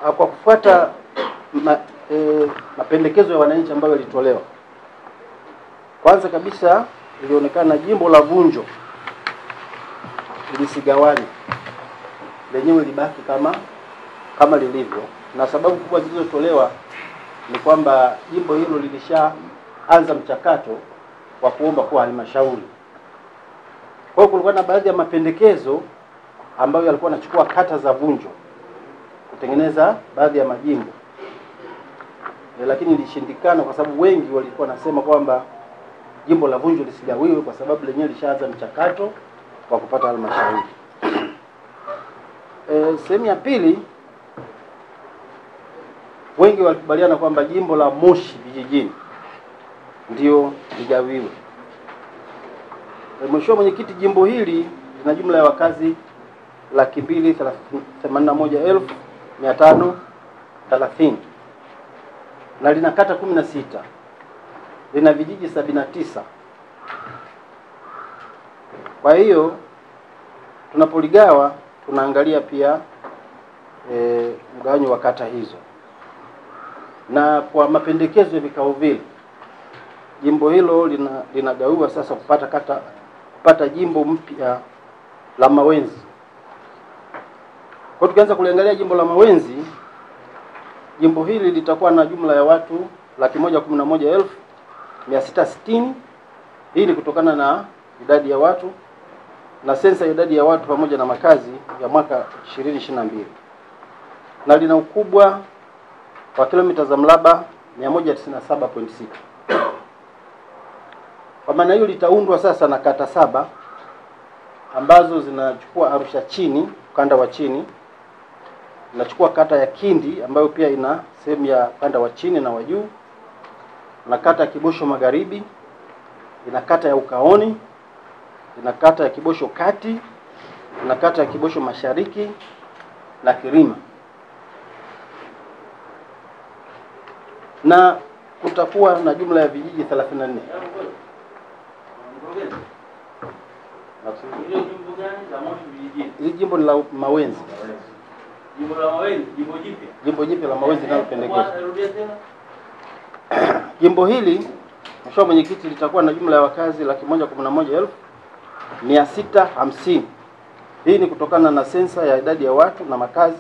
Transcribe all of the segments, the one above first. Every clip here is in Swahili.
Kwa kufuata mapendekezo ya wananchi ambayo yalitolewa, kwanza kabisa ilionekana jimbo la Vunjo lisigawani, lenyewe libaki kama lilivyo, na sababu kubwa zilizotolewa ni kwamba jimbo hilo lilishaanza mchakato wa kuomba kuwa halmashauri. Kwa hiyo kulikuwa na baadhi ya mapendekezo ambayo yalikuwa yanachukua kata za Vunjo kutengeneza baadhi ya majimbo, lakini ilishindikana kwa sababu wengi walikuwa nasema kwamba jimbo la Vunjo lisigawiwe kwa sababu lenyewe lishaanza mchakato wa kupata halmashauri. Sehemu ya pili, wengi walikubaliana kwamba jimbo la Moshi vijijini ndio ligawiwe. Mheshimiwa Mwenyekiti, jimbo hili lina jumla ya wakazi 281,530 na lina kata 16, lina vijiji 79. Kwa hiyo tunapoligawa tunaangalia pia mgawanyo wa kata hizo, na kwa mapendekezo ya vikao vile jimbo hilo linagawiwa sasa kupata jimbo mpya la Mawenzi. Kwa tukianza kuliangalia jimbo la Mawenzi, jimbo hili litakuwa na jumla ya watu 111,660. Hii ni kutokana na idadi ya watu na sensa ya idadi ya watu pamoja na makazi ya mwaka 2022, na lina ukubwa wa kilomita za mraba 197.6. Kwa maana hiyo litaundwa sasa na kata 7 ambazo zinachukua Arusha chini, ukanda wa chini. Inachukua kata ya Kindi ambayo pia ina sehemu ya ukanda wa chini na wa juu, na kata ya Kibosho Magharibi, ina kata ya Ukaoni, ina kata ya Kibosho Kati, ina kata ya Kibosho Mashariki na Kirima. Na kutakuwa na jumla ya vijiji 34. Hili jimbo ni la Mawenzi. Jimbo la Mawenzi, jimbo jipya la Mawenzi linalopendekezwa. Jimbo hili, Mheshimiwa Mwenyekiti, litakuwa na jumla ya wakazi 111,650. Hii ni kutokana na sensa ya idadi ya watu na makazi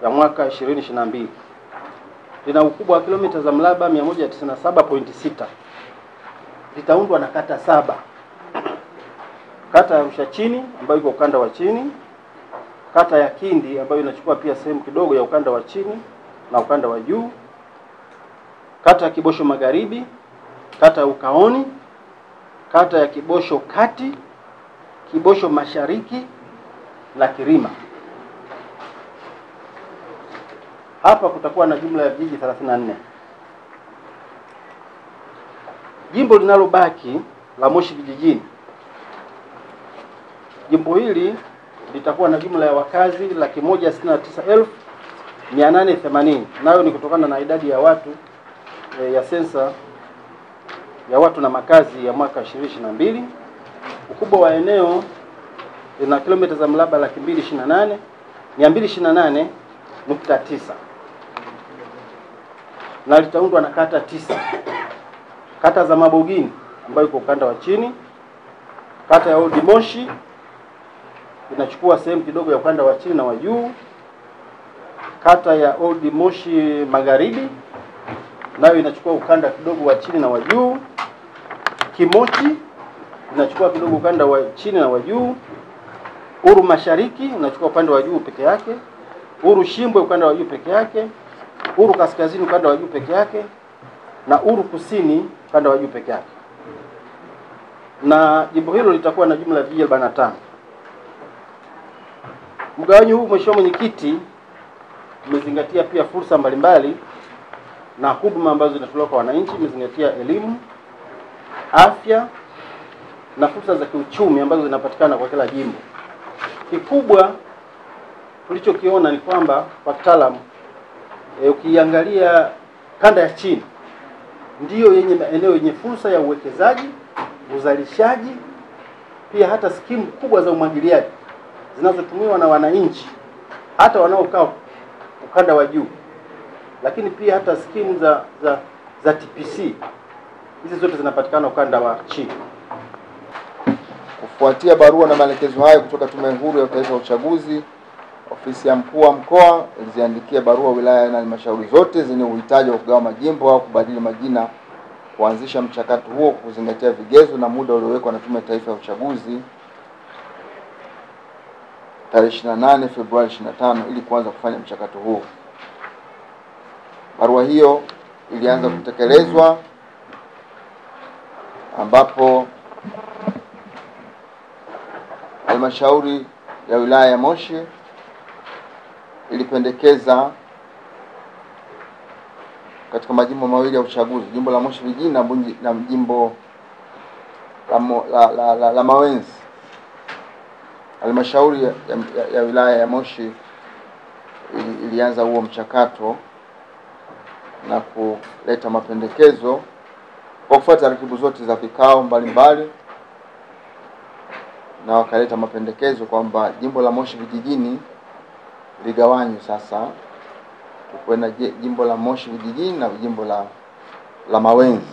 ya mwaka 2022. Lina ukubwa wa kilomita za mraba 197.6. Litaundwa na kata 7. Kata ya Arusha chini ambayo iko ukanda wa chini, kata ya Kindi ambayo inachukua pia sehemu kidogo ya ukanda wa chini na ukanda wa juu, kata ya Kibosho Magharibi, kata ya Ukaoni, kata ya Kibosho Kati, Kibosho Mashariki na Kirima. Hapa kutakuwa na jumla ya vijiji 34. Jimbo linalobaki la Moshi vijijini, jimbo hili litakuwa na jumla ya wakazi 169,880. Nayo ni kutokana na idadi ya watu ya sensa ya watu na makazi ya mwaka 2022. Ukubwa wa eneo lina kilomita za mraba 228.9, na litaundwa na kata 9. Kata za Mabogini ambayo iko ukanda wa chini, kata ya Old Moshi inachukua sehemu kidogo ya ukanda wa chini na wa juu, kata ya Old Moshi Magharibi nayo inachukua ukanda kidogo wa chini na wa juu, Kimochi inachukua kidogo ukanda wa chini na wa juu, Uru Mashariki inachukua ukanda wa juu peke yake, Uru Shimbwe ukanda wa juu peke yake, Uru Kaskazini ukanda wa juu peke yake, na Uru Kusini ukanda wa juu peke yake. Na jimbo hilo litakuwa na jumla ya vijiji 45. Mgawanyo huu, Mheshimiwa Mwenyekiti, umezingatia pia fursa mbalimbali na huduma ambazo zinatolewa kwa wananchi. Umezingatia elimu, afya na fursa za kiuchumi ambazo zinapatikana kwa kila jimbo. Kikubwa tulichokiona ni kwamba kwa kitaalamu ukiangalia kanda ya chini ndiyo yenye eneo yenye fursa ya uwekezaji, uzalishaji, pia hata skimu kubwa za umwagiliaji zinazotumiwa na wananchi hata wanaokaa ukanda wa juu, lakini pia hata skimu za TPC hizi zote zinapatikana ukanda wa chini. Kufuatia barua na maelekezo hayo kutoka Tume Huru ya Taifa ya Uchaguzi, ofisi ya mkuu wa mkoa iliziandikia barua wilaya na halmashauri zote zenye uhitaji wa kugawa majimbo au kubadili majina kuanzisha mchakato huo kuzingatia vigezo na muda uliowekwa na Tume ya Taifa ya Uchaguzi tarehe 28 Februari 25 ili kuanza kufanya mchakato huo. Barua hiyo ilianza kutekelezwa ambapo halmashauri ya wilaya ya Moshi ilipendekeza katika majimbo mawili ya uchaguzi, jimbo la Moshi vijijini na jimbo la Mawenzi. Halmashauri ya wilaya ya Moshi ilianza huo mchakato na kuleta mapendekezo kwa kufuata taratibu zote za vikao mbalimbali, na wakaleta mapendekezo kwamba jimbo la Moshi vijijini ligawanywe sasa tuwe na jimbo la Moshi vijijini na jimbo la Mawenzi.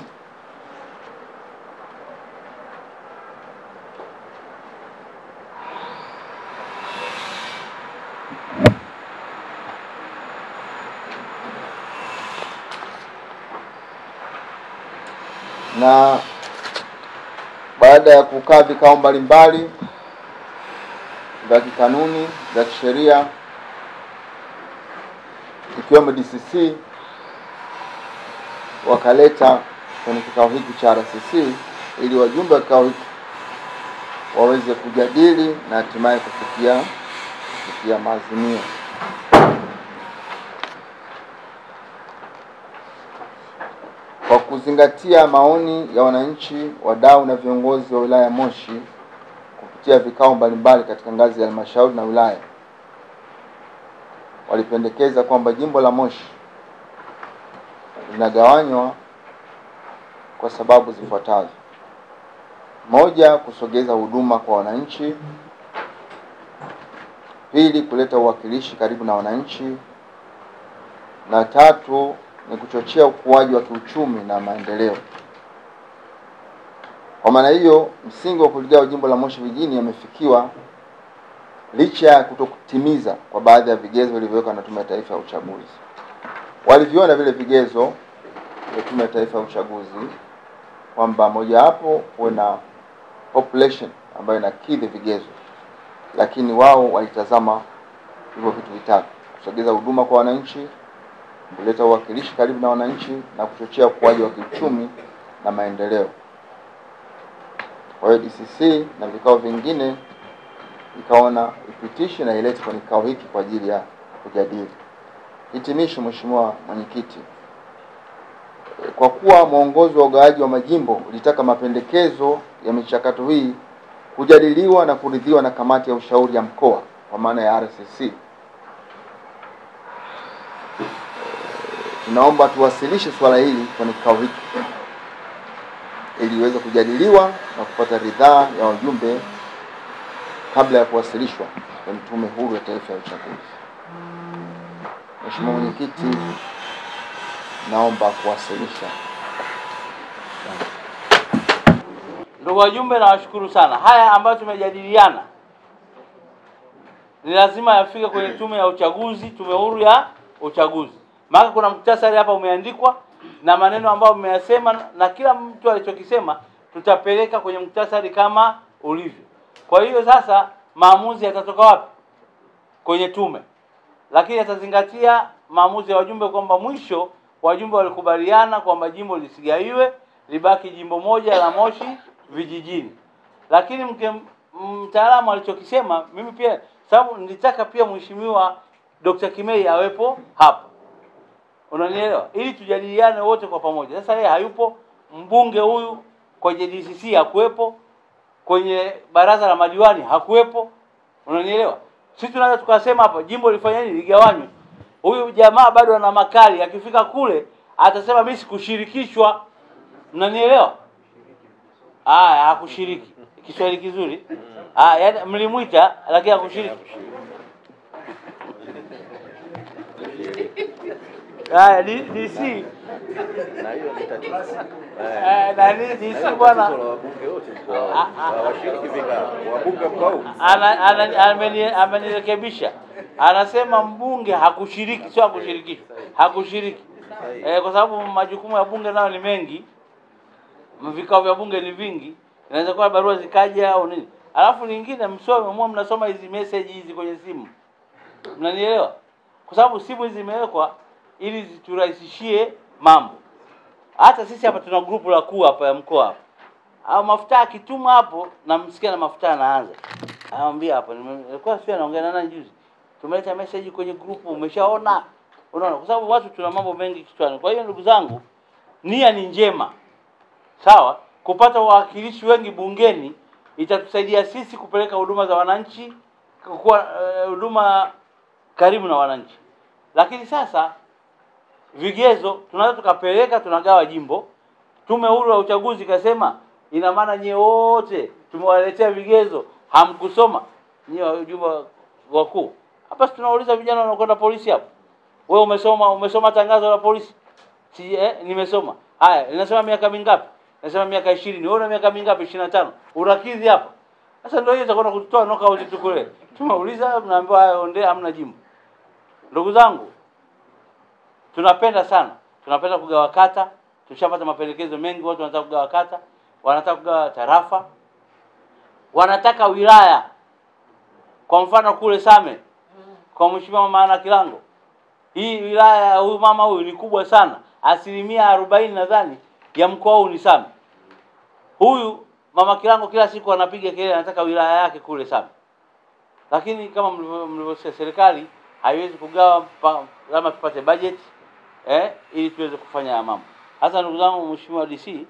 Na baada ya kukaa vikao mbalimbali vya kikanuni, vya kisheria, ikiwemo DCC, wakaleta kwenye kikao hiki cha RCC ili wajumbe wa kikao hiki waweze kujadili na hatimaye kufikia maazimio. Kwa kuzingatia maoni ya wananchi, wadau na viongozi wa wilaya ya Moshi kupitia vikao mbalimbali katika ngazi ya halmashauri na wilaya, walipendekeza kwamba jimbo la Moshi linagawanywa kwa sababu zifuatazo: moja, kusogeza huduma kwa wananchi; pili, kuleta uwakilishi karibu na wananchi; na tatu, ni kuchochea ukuaji wa kiuchumi na maendeleo. Kwa maana hiyo, msingi wa kuligawa jimbo la Moshi vijijini yamefikiwa licha ya kutokutimiza kwa baadhi ya vigezo vilivyowekwa na Tume ya Taifa ya Uchaguzi. Waliviona vile vigezo vya Tume ya Taifa ya Uchaguzi kwamba moja hapo kuwe na population ambayo inakidhi vigezo, lakini wao walitazama hivyo vitu vitatu: kusogeza huduma kwa wananchi, kuleta uwakilishi karibu na wananchi, na kuchochea ukuaji wa kiuchumi na maendeleo. Kwa hiyo DCC na vikao vingine ikaona ipitishe na ilete kwenye kikao hiki kwa ajili ya kujadili. Hitimisho, Mheshimiwa Mwenyekiti, kwa kuwa mwongozo wa ugawaji wa majimbo ulitaka mapendekezo ya michakato hii kujadiliwa na kuridhiwa na kamati ya ushauri ya mkoa kwa maana ya RCC, tunaomba tuwasilishe swala hili kwenye kikao hiki ili iweze kujadiliwa na kupata ridhaa ya wajumbe kabla ya kuwasilishwa kwenye Tume Huru ya Taifa ya Uchaguzi. Mheshimiwa Mwenyekiti, naomba kuwasilisha. Ndugu wajumbe, nawashukuru sana. Haya ambayo tumejadiliana ni lazima yafike kwenye Tume ya Uchaguzi, Tume Huru ya Uchaguzi. Maana kuna muktasari hapa umeandikwa na maneno ambayo mmeyasema, na kila mtu alichokisema tutapeleka kwenye muktasari kama ulivyo. Kwa hiyo sasa maamuzi yatatoka wapi? Kwenye tume. Lakini yatazingatia maamuzi ya wajumbe kwamba mwisho wajumbe walikubaliana kwamba jimbo lisigaiwe, libaki jimbo moja la Moshi vijijini. Lakini mtaalamu alichokisema, mimi pia sababu nilitaka pia Mheshimiwa Dr. Kimei awepo hapa. Unanielewa? Ili tujadiliane wote kwa pamoja. Sasa yeye hayupo, mbunge huyu kwenye DCC hakuepo, kwenye baraza la madiwani hakuepo. Unanielewa? Sisi tunaweza tukasema hapa jimbo lifanye nini, ligawanywe. Huyu jamaa bado ana makali, akifika kule atasema mimi sikushirikishwa. Mnanielewa? Hakushiriki. Kiswahili kizuri. Yaani mlimuita lakini hakushiriki. Haya DC. Na hiyo ni tatizo. Na DC bwana. Wabunge wote washiriki vikao. Wabunge mkao. Amenirekebisha. Anasema mbunge hakushiriki, sio hakushirikishwa. Hakushiriki. Kwa sababu majukumu ya bunge nayo ni mengi. Vikao vya bunge ni vingi. Inaweza kuwa barua zikaja au nini. Alafu nyingine msome mnasoma hizi message hizi kwenye simu. Mnanielewa? Kwa sababu simu hizi zimewekwa ili ziturahisishie mambo. Hata sisi hapa tuna grupu la kuu hapa ya mkoa hapa. Au mafuta akituma hapo na msikia na mafuta anaanza. Anamwambia hapa nilikuwa sio naongea na nani juzi. Tumeleta message kwenye grupu, umeshaona? Unaona? Kwa sababu watu tuna mambo mengi kichwani. Kwa hiyo ndugu zangu, nia ni njema. Sawa? Kupata wawakilishi wengi bungeni itatusaidia sisi kupeleka huduma za wananchi, kwa huduma karibu na wananchi. Lakini sasa vigezo tunaweza tukapeleka, tunagawa jimbo. Tume huru ya uchaguzi kasema ina maana nyie wote tumewaletea vigezo, hamkusoma nyie wajumbe wakuu. Hapa tunauliza vijana wanaokwenda polisi hapo. Wewe umesoma tangazo la polisi? Si nimesoma. Haya, linasema miaka mingapi? Nasema miaka 20. Wewe una miaka mingapi? 25. Unakidhi hapa. Sasa ndio hiyo itakwenda kutoa knockout tu kule. Tumeuliza, mnaambiwa haya onde hamna jimbo. Ndugu zangu, tunapenda sana. Tunapenda kugawa kata. Tushapata mapendekezo mengi, watu wanataka kugawa kata, wanataka kugawa tarafa, wanataka wilaya. Kwa mfano kule Same, kwa mheshimiwa Mama Ana Kilango. Hii wilaya huyu mama huyu ni kubwa sana. 40% nadhani ya mkoa huu ni Same. Huyu Mama Kilango kila siku anapiga kelele anataka wilaya yake kule Same. Lakini kama mlivyosema, serikali haiwezi kugawa kama tupate budget ili tuweze kufanya mambo. Hasa ndugu zangu, mheshimiwa DC,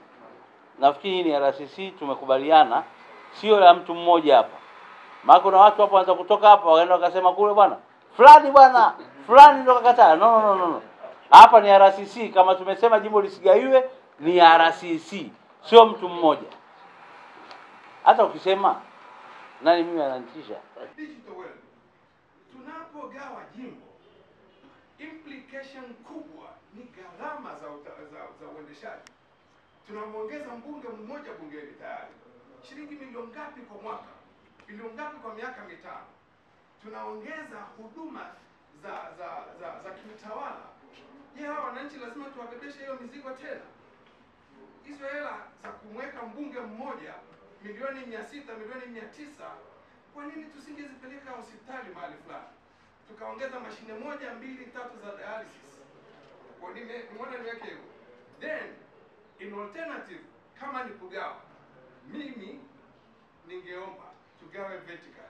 nafikiri ni RCC tumekubaliana, sio la mtu mmoja hapa. Maana kuna watu hapo wanaanza kutoka hapa waenda wakasema kule bwana fulani ndo kakataa. No. Hapa ni RCC, kama tumesema jimbo lisigaiwe ni RCC, sio mtu mmoja. Hata ukisema nani mimi ananitisha. Digital world. Tunapogawa jimbo, implication kubwa ni gharama za uendeshaji. Tunamwongeza mbunge mmoja bungeni tayari. Shilingi milioni ngapi kwa mwaka? Milioni ngapi kwa miaka 5? Tunaongeza huduma za kiutawala. Je, hawa wananchi lazima tuwabebeshe hiyo mizigo tena? Hizo hela za kumweka mbunge mmoja milioni 600, milioni 900, kwa nini tusingezipeleka hospitali mahali fulani? Tukaongeza mashine 1, 2, 3 za dialysis. Kwa nini nimeona niweke hiyo? Then in alternative, kama ni kugawa, mimi ningeomba tugawe vertical.